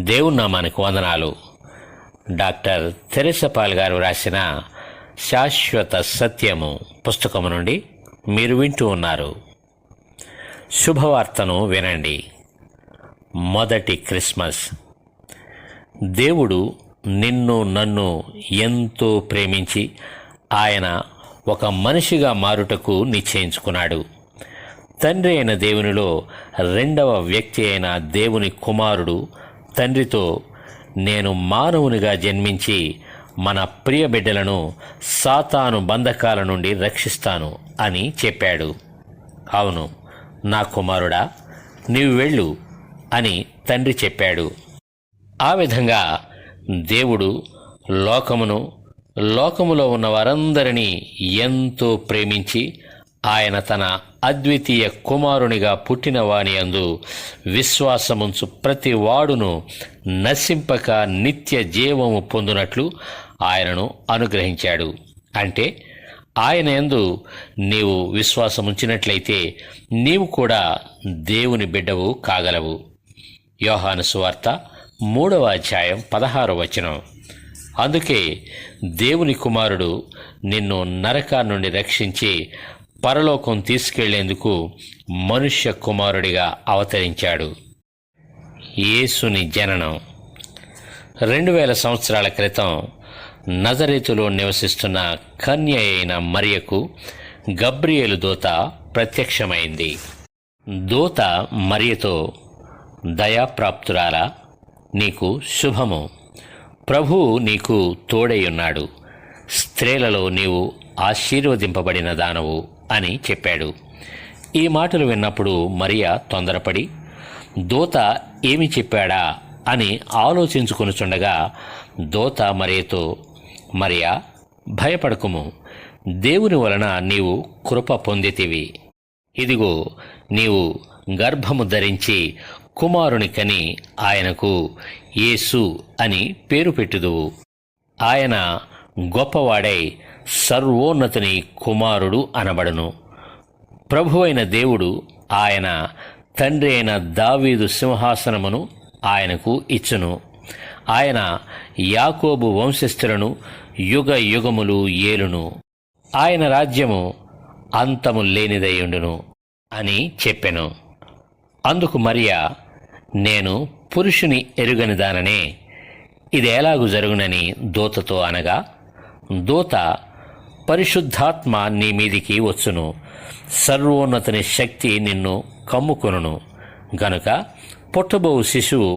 దేవుని నామానికి వందనాలు. డాక్టర్ తెరెసా పాల్ గారు రాసిన శాశ్వత సత్యము పుస్తకము నుండి మీరు వింటూ ఉన్నారు. శుభవార్తను వినండి. మొదటి క్రిస్మస్. దేవుడు నిన్ను నన్ను ఎంతో ప్రేమించి ఆయన ఒక మనిషిగా మారుటకు నిశ్చయించుకున్నాడు. తండ్రి అయిన దేవునిలో రెండవ వ్యక్తి అయిన దేవుని కుమారుడు తండ్రితో, నేను మానవునిగా జన్మించి మన ప్రియ బిడ్డలను సాతాను బంధకాల నుండి రక్షిస్తాను అని చెప్పాడు. అవును నా కుమారుడా, నీవు వెళ్ళు అని తండ్రి చెప్పాడు. ఆ విధంగా దేవుడు లోకములో ఉన్న వారందరినీ ఎంతో ప్రేమించి ఆయన తన అద్వితీయ కుమారునిగా పుట్టిన వాని యందు విశ్వాసముంచు ప్రతి వాడును నశింపక నిత్య జీవము పొందునట్లు ఆయనను అనుగ్రహించాడు. అంటే ఆయన యందు నీవు విశ్వాసముంచినట్లయితే నీవు కూడా దేవుని బిడ్డవు కాగలవు. యోహాను సువార్త 3వ అధ్యాయం 16వ వచనం. అందుకే దేవుని కుమారుడు నిన్ను నరకాన్ని నుండి రక్షించి పరలోకం తీసుకెళ్లేందుకు మనుష్య కుమారుడిగా అవతరించాడు. యేసుని జననం. 2000 సంవత్సరాల క్రితం నజరేతులో నివసిస్తున్న కన్య అయిన మరియకు గబ్రియేలు దూత ప్రత్యక్షమైంది. దూత మరియతో, దయాప్రాప్తురాలా, నీకు శుభము, ప్రభువు నీకు తోడైయున్నాడు, స్త్రీలలో నీవు ఆశీర్వదింపబడిన దానవు అని చెప్పాడు. ఈ మాటలు విన్నప్పుడు మరియా తొందరపడి దూత ఏమి చెప్పాడా అని ఆలోచించుకొనుచుండగా దూత మరియతో, మరియా భయపడకుము, దేవుని వలన నీవు కృప పొందితివి. ఇదిగో నీవు గర్భము ధరించి కుమారుని కని ఆయనకు యేసు అని పేరు పెట్టుదువు. ఆయన గొప్పవాడై సర్వోన్నతుని కుమారుడు అనబడును. ప్రభువైన దేవుడు ఆయన తండ్రి అయిన దావీదు సింహాసనమును ఆయనకు ఇచ్చును. ఆయన యాకోబు వంశస్థులను యుగ యుగములు ఏలును. ఆయన రాజ్యము అంతము లేనిదయ్యుండును అని చెప్పెను. అందుకు మరియా, నేను పురుషుని ఎరుగని దాననే, ఇది ఎలాగు జరుగునని దూతతో అనగా, దూత, పరిశుద్ధాత్మ నీ మీదికి వచ్చును, సర్వోన్నతుని శక్తి నిన్ను కమ్ముకొనును, గనుక పుట్టబోవు శిశువు